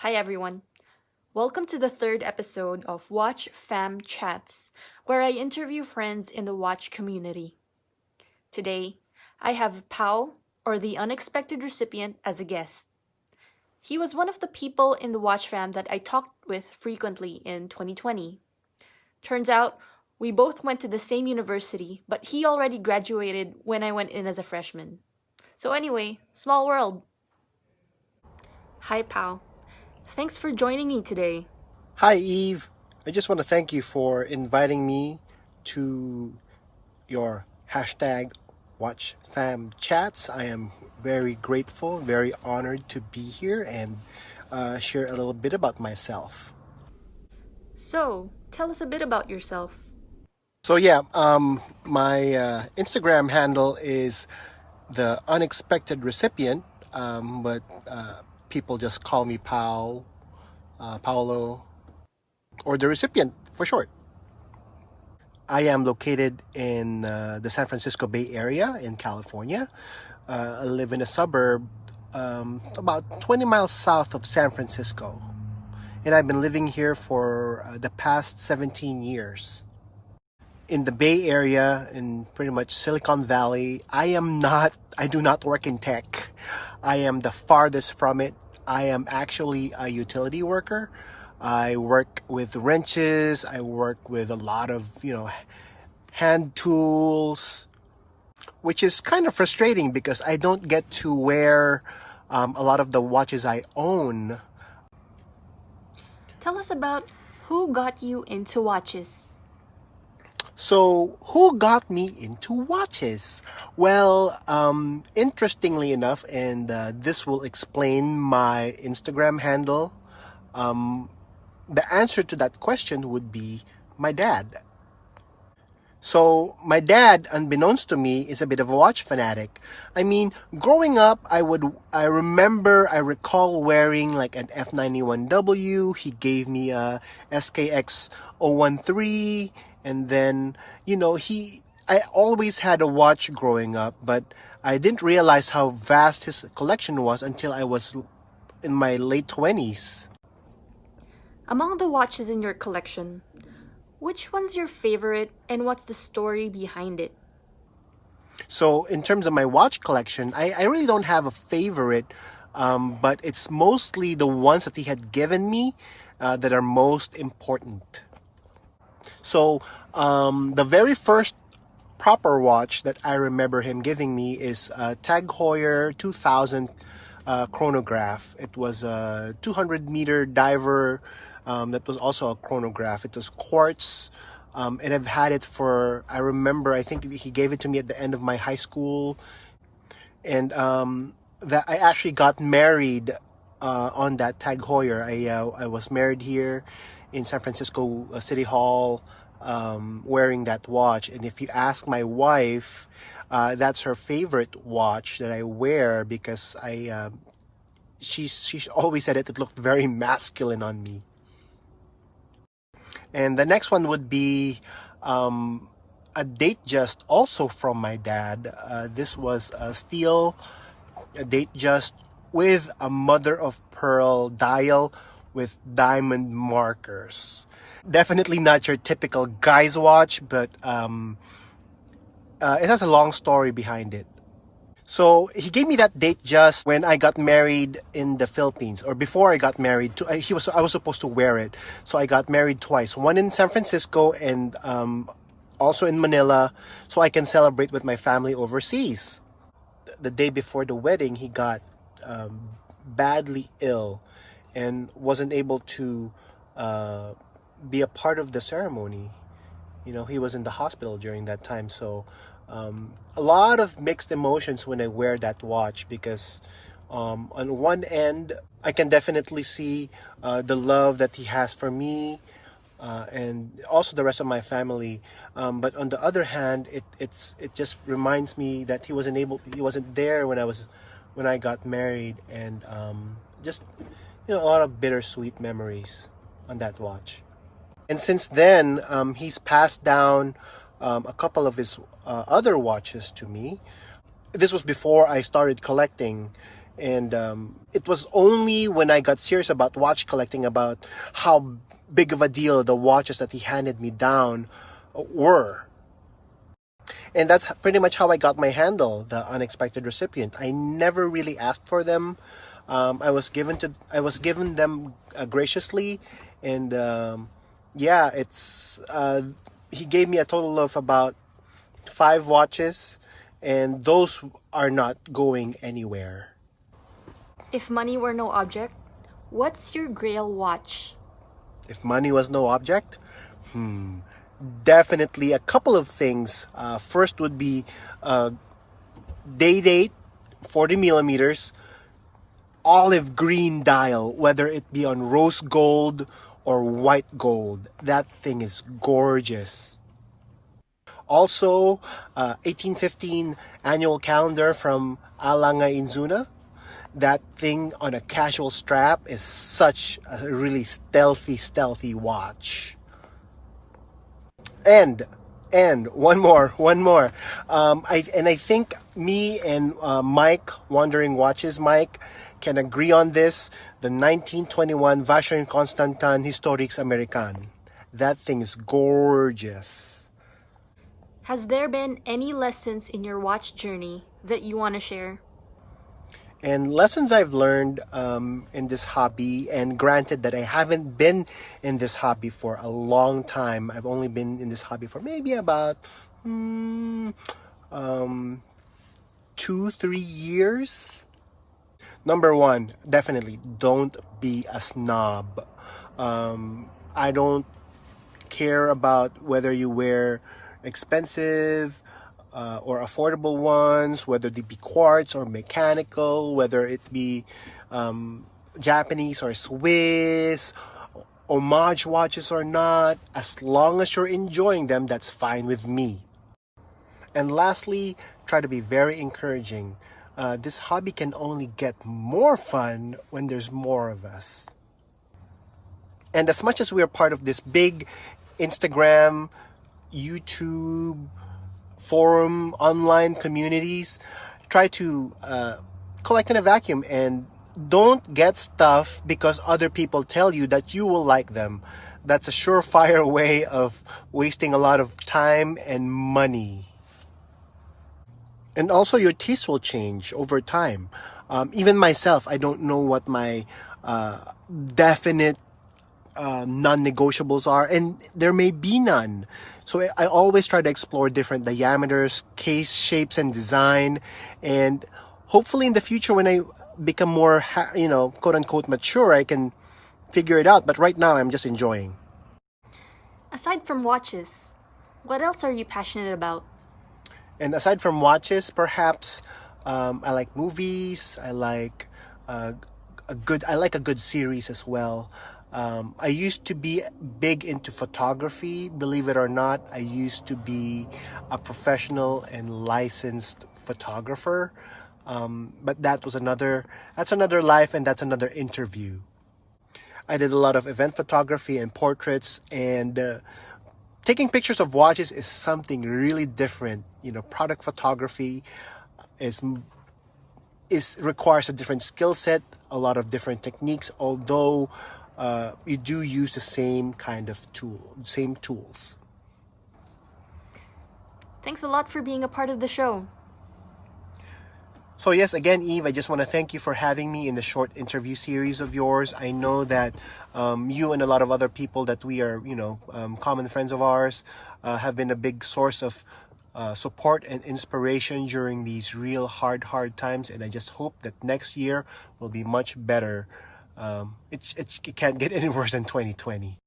Hi everyone. Welcome to the third episode of WatchfamChats, where I interview friends in the watch community. Today, I have Pau, or the Unexpected Recipient, as a guest. He was one of the people in the Watch fam that I talked with frequently in 2020. Turns out, we both went to the same university, but he already graduated when I went in as a freshman. So anyway, small world. Hi Pau. Thanks for joining me today. Hi, Eve. I just want to thank you for inviting me to your hashtag WatchfamChats. I am very grateful, very honored to be here and share a little bit about myself. So, tell us a bit about yourself. My Instagram handle is the Unexpected Recipient, but people just call me Paolo, or the recipient for short. I am located in the San Francisco Bay Area in California. I live in a suburb about 20 miles south of San Francisco. And I've been living here for the past 17 years. In the Bay Area, in pretty much Silicon Valley, I do not work in tech. I am the farthest from it. I am actually a utility worker. I work with wrenches. I work with a lot of, hand tools, which is kind of frustrating because I don't get to wear a lot of the watches I own. Tell us about who got you into watches. So, who got me into watches? Well, interestingly enough, and this will explain my Instagram handle, the answer to that question would be my dad. So, my dad, unbeknownst to me, is a bit of a watch fanatic. I mean, growing up, I recall wearing like an F91W. He gave me a SKX 013. And then, I always had a watch growing up, but I didn't realize how vast his collection was until I was in my late 20s. Among the watches in your collection, which one's your favorite and what's the story behind it? So in terms of my watch collection, I really don't have a favorite, but it's mostly the ones that he had given me that are most important. So the very first proper watch that I remember him giving me is a Tag Heuer 2000 chronograph. It was a 200-meter diver that was also a chronograph. It was quartz, and I've had it I think he gave it to me at the end of my high school. And that I actually got married on that Tag Heuer. I was married here in San Francisco City Hall, wearing that watch. And if you ask my wife, that's her favorite watch that I wear because she's always said it looked very masculine on me. And the next one would be a date just also from my dad. This was a steel date just with a mother of pearl dial with diamond markers. Definitely not your typical guy's watch, but it has a long story behind it. So he gave me that date just when I got married in the Philippines, or before I got married. I was supposed to wear it, so I got married twice. One in San Francisco and also in Manila, so I can celebrate with my family overseas. The day before the wedding, he got badly ill and wasn't able to be a part of the ceremony. He was in the hospital during that time, so a lot of mixed emotions when I wear that watch because on one end, I can definitely see the love that he has for me and also the rest of my family. But on the other hand, it just reminds me that he wasn't there when I got married, and just a lot of bittersweet memories on that watch. And since then, he's passed down a couple of his other watches to me. This was before I started collecting, And it was only when I got serious about watch collecting, about how big of a deal the watches that he handed me down were. And that's pretty much how I got my handle, the Unexpected Recipient. I never really asked for them. I was given them graciously, and yeah, it's he gave me a total of about 5 watches, and those are not going anywhere. If money were no object, what's your grail watch? If money was no object, definitely a couple of things. First would be day date, 40 millimeters, olive green dial, whether it be on rose gold or white gold. That thing is gorgeous. Also, 1815 annual calendar from Alanga Inzuna. That thing on a casual strap is such a really stealthy watch. And one more. I think me and Mike, Wandering Watches Mike, can agree on this. The 1921 Vacherin Constantin Historiques Americaine. That thing is gorgeous. Has there been any lessons in your watch journey that you want to share? And lessons I've learned in this hobby, and granted that I haven't been in this hobby for a long time. I've only been in this hobby for maybe about 2-3 years. Number one, definitely don't be a snob. I don't care about whether you wear expensive or affordable ones, whether they be quartz or mechanical, whether it be Japanese or Swiss, homage watches or not. As long as you're enjoying them, that's fine with me. And lastly, try to be very encouraging. This hobby can only get more fun when there's more of us. And as much as we are part of this big Instagram, YouTube, forum, online communities, try to collect in a vacuum, and don't get stuff because other people tell you that you will like them. That's a surefire way of wasting a lot of time and money. And also, your tastes will change over time. Even myself, I don't know what my definite non-negotiables are, and there may be none. So I always try to explore different diameters, case shapes, and design. And hopefully in the future, when I become more, quote unquote mature, I can figure it out. But right now, I'm just enjoying. Aside from watches, what else are you passionate about? And aside from watches, perhaps I like movies. I like a good series as well. I used to be big into photography. Believe it or not, I used to be a professional and licensed photographer. But that's another life, and that's another interview. I did a lot of event photography and portraits, and taking pictures of watches is something really different. Product photography is requires a different skill set, a lot of different techniques, although you do use the same kind of same tools. Thanks a lot for being a part of the show. So yes, again, Eve, I just want to thank you for having me in the short interview series of yours. I know that you and a lot of other people that we are, common friends of ours, have been a big source of support and inspiration during these real hard times. And I just hope that next year will be much better. It can't get any worse than 2020.